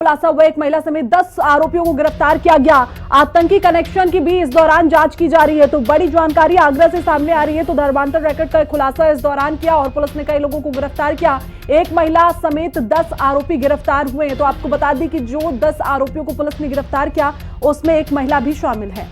खुलासा हुआ, एक महिला समेत 10 आरोपियों को गिरफ्तार किया गया। आतंकी कनेक्शन की भी इस दौरान जांच की जा रही है। तो बड़ी जानकारी आगरा से सामने आ रही है। तो धर्मांतर रैकेट का खुलासा इस दौरान किया और पुलिस ने कई लोगों को गिरफ्तार किया। एक महिला समेत 10 आरोपी गिरफ्तार हुए हैं। तो आपको बता दें कि जो 10 आरोपियों को पुलिस ने गिरफ्तार किया उसमें एक महिला भी शामिल है।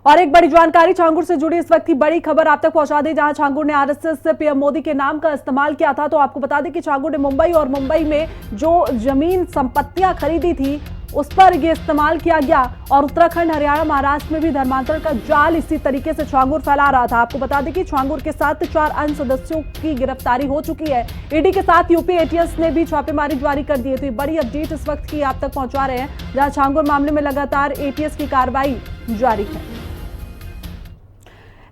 और एक बड़ी जानकारी छांगुर से जुड़ी इस वक्त की बड़ी खबर आप तक पहुंचा दें, जहां छांगुर ने आरएसएस पीएम मोदी के नाम का इस्तेमाल किया था। तो आपको बता दें कि छांगुर ने मुंबई में जो जमीन संपत्तियां खरीदी थी उस पर यह इस्तेमाल किया गया। और उत्तराखंड, हरियाणा, महाराष्ट्र में भी धर्मांतरण का जाल इसी तरीके से छांगुर फैला रहा था। आपको बता दें कि छांगुर के साथ 4 अन्य सदस्यों की गिरफ्तारी हो चुकी है। ईडी के साथ यूपी एटीएस ने भी छापेमारी जारी कर दी है। तो बड़ी अपडेट इस वक्त की आप तक पहुंचा रहे हैं, जहां छांगुर मामले में लगातार एटीएस की कार्रवाई जारी है।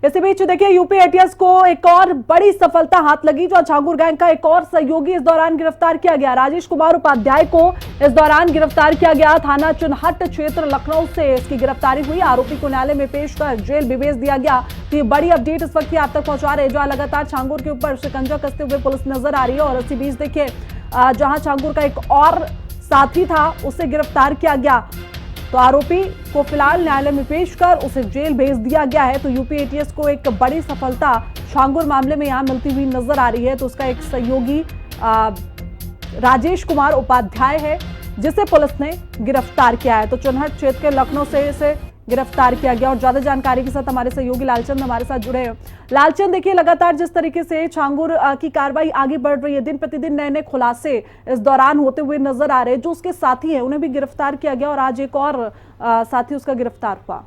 इसी बीच देखिए, यूपी एटीएस को एक और बड़ी सफलता हाथ लगी, जो छांगुर गैंग का एक और सहयोगी इस दौरान गिरफ्तार किया गया। राजेश कुमार उपाध्याय को इस दौरान गिरफ्तार किया गया। थाना चुनहट क्षेत्र लखनऊ से इसकी गिरफ्तारी हुई। आरोपी को न्यायालय में पेश कर जेल भी भेज दिया गया। तो ये बड़ी अपडेट इस वक्त की आप तक पहुंचा रहे हैं, जहां लगातार छांगुर के ऊपर शिकंजा कसते हुए पुलिस नजर आ रही है। और इसी बीच देखिए, जहां छांगुर का एक और साथी था उसे गिरफ्तार किया गया। तो आरोपी को फिलहाल न्यायालय में पेश कर उसे जेल भेज दिया गया है। तो यूपी एटीएस को एक बड़ी सफलता छांगुर मामले में यहां मिलती हुई नजर आ रही है। तो उसका एक सहयोगी राजेश कुमार उपाध्याय है, जिसे पुलिस ने गिरफ्तार किया है। तो चुनहट क्षेत्र के लखनऊ से इसे गिरफ्तार किया गया। और ज्यादा जानकारी के साथ हमारे सहयोगी लालचंद हमारे साथ जुड़े हैं। लालचंद, देखिए लगातार जिस तरीके से छांगुर की कार्रवाई आगे बढ़ रही है, दिन प्रतिदिन नए नए खुलासे इस दौरान होते हुए नजर आ रहे हैं। जो उसके साथी हैं उन्हें भी गिरफ्तार किया गया और आज एक और साथी उसका गिरफ्तार हुआ।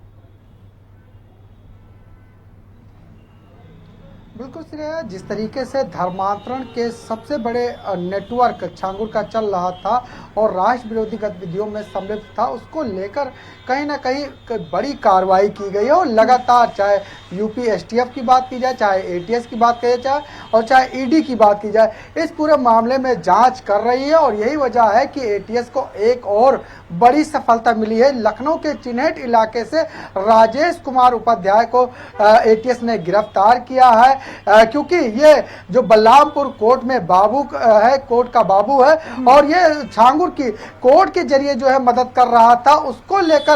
बिल्कुल श्रेया, जिस तरीके से धर्मांतरण के सबसे बड़े नेटवर्क छांगुर का चल रहा था और राष्ट्र विरोधी गतिविधियों में सम्मिलित था, उसको लेकर कहीं ना कहीं बड़ी कार्रवाई की गई है। और लगातार चाहे यूपी एसटीएफ की बात की जाए, चाहे एटीएस की बात की जाए और चाहे ईडी की बात की जाए, इस पूरे मामले में जांच कर रही है। और यही वजह है कि एटीएस को एक और बड़ी सफलता मिली है। लखनऊ के चिन्हट इलाके से राजेश कुमार उपाध्याय को एटीएस ने गिरफ्तार किया है, क्योंकि ये जो बलरामपुर कोर्ट में बाबू है, कोर्ट का बाबू है, और ये छांगुर की कोर्ट के जरिए जो है मदद कर रहा था, उसको लेकर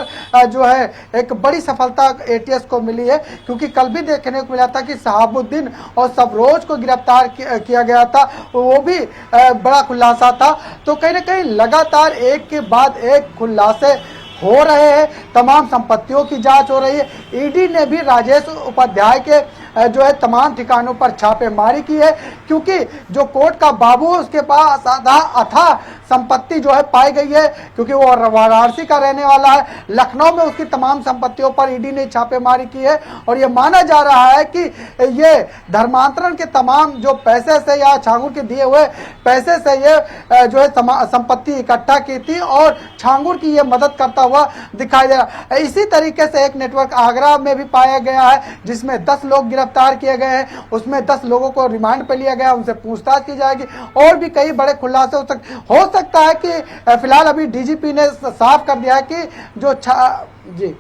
जो है एक बड़ी सफलता एटीएस को मिली है। क्योंकि कल भी देखने को मिला था कि शहाबुद्दीन और सबरोज को गिरफ्तार किया गया था, वो भी बड़ा खुलासा था। तो कहीं ना कहीं लगातार एक के बाद एक खुलासे हो रहे हैं, तमाम संपत्तियों की जांच हो रही है। ईडी ने भी राजेश उपाध्याय के जो है तमाम ठिकानों पर छापेमारी की है, क्योंकि जो कोर्ट का बाबू है उसके पास अथाह संपत्ति जो है पाई गई है, क्योंकि वो वाराणसी का रहने वाला है। लखनऊ में उसकी तमाम संपत्तियों पर ईडी ने छापेमारी की है। और ये माना जा रहा है कि ये धर्मांतरण के तमाम जो पैसे से या छांगुर के दिए हुए पैसे से ये जो है संपत्ति इकट्ठा की थी और छांगुर की ये मदद करता हुआ दिखाई दे रहा है। इसी तरीके से एक नेटवर्क आगरा में भी पाया गया है, जिसमें 10 लोग गिरफ्तार किए गए हैं। उसमें 10 लोगों को रिमांड पर लिया गया, उनसे पूछताछ की जाएगी और भी कई बड़े खुलासे हो सकता है कि फिलहाल अभी डीजीपी ने साफ कर दिया है कि जो जी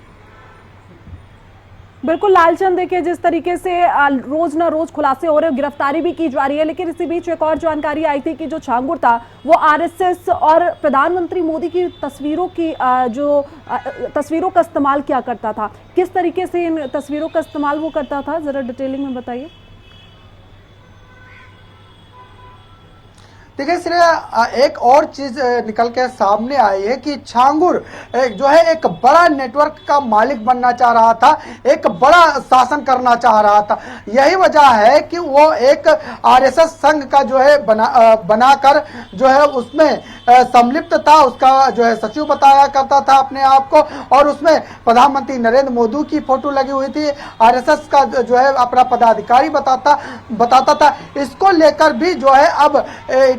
बिल्कुल लालचंद, देखिए जिस तरीके से रोज ना रोज खुलासे हो रहे हैं, गिरफ्तारी भी की जा रही है। लेकिन इसी बीच एक और जानकारी आई थी कि जो छांगुर था वो आरएसएस और प्रधानमंत्री मोदी की तस्वीरों का इस्तेमाल किया करता था। किस तरीके से इन तस्वीरों का इस्तेमाल वो करता था, जरा डिटेलिंग में बताइए। देखिए श्रेया, एक और चीज निकल के सामने आई है कि छांगुर जो है एक बड़ा नेटवर्क का मालिक बनना चाह रहा था, एक बड़ा शासन करना चाह रहा था। यही वजह है कि वो एक आरएसएस संघ का जो है बनाकर जो है उसमें सम्मिलित था। उसका जो है सचिव बताया करता था अपने आप को, और उसमें प्रधानमंत्री नरेंद्र मोदी की फोटो लगी हुई थी। आरएसएस का जो है अपना पदाधिकारी बताता था। इसको लेकर भी जो है अब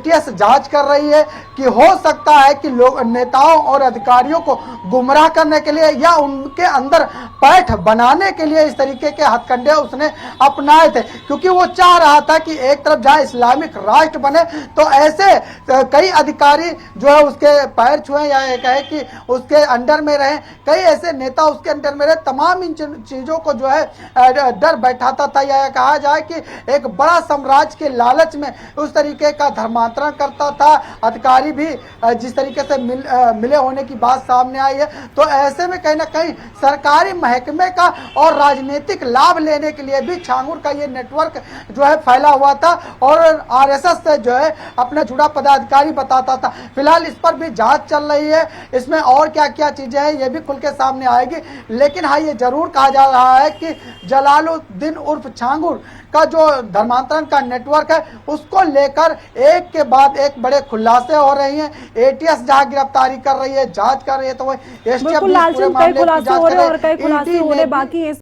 जांच कर रही है कि हो सकता है कि लोग नेताओं और अधिकारियों को गुमराह करने के लिए या उनके अंदर पैठ बनाने के लिए इस तरीके के हथकंडे उसने अपनाए थे, क्योंकि वो चाह रहा था कि एक तरफ जहां इस्लामिक राष्ट्र बने तो ऐसे कई अधिकारी जो है उसके पैर छुए या ये कहे कि उसके अंडर में रहे। कई ऐसे नेता उसके अंडर में रहे। तमाम इन चीजों को जो है डर बैठाता था, या कहा जाए कि एक बड़ा साम्राज्य के लालच में उस तरीके का धर्मांतरण करता था। अधिकारी भी जिस तरीके से मिले होने की बात सामने आई है, तो ऐसे में कहीं ना कहीं सरकारी महकमे का और राजनीतिक लाभ लेने के लिए भी छांगुर का ये नेटवर्क जो है फैला हुआ था और आरएसएस से जो है अपना जुड़ा पदाधिकारी बताता था। फिलहाल इस पर भी जांच चल रही है, इसमें और क्या क्या चीजें हैं ये भी खुल के सामने आएगी। लेकिन हाँ, ये जरूर कहा जा रहा है कि जलालुद्दीन उर्फ छांगुर का जो धर्मांतरण का नेटवर्क है उसको लेकर एक के बाद एक बड़े खुलासे हो रही हैं। एटीएस जहां गिरफ्तारी कर रही है, जांच कर रही है, तो वो बिल्कुल लालचंद, कई खुलासे हो रहे हैं और कई खुलासे होने बाकी है।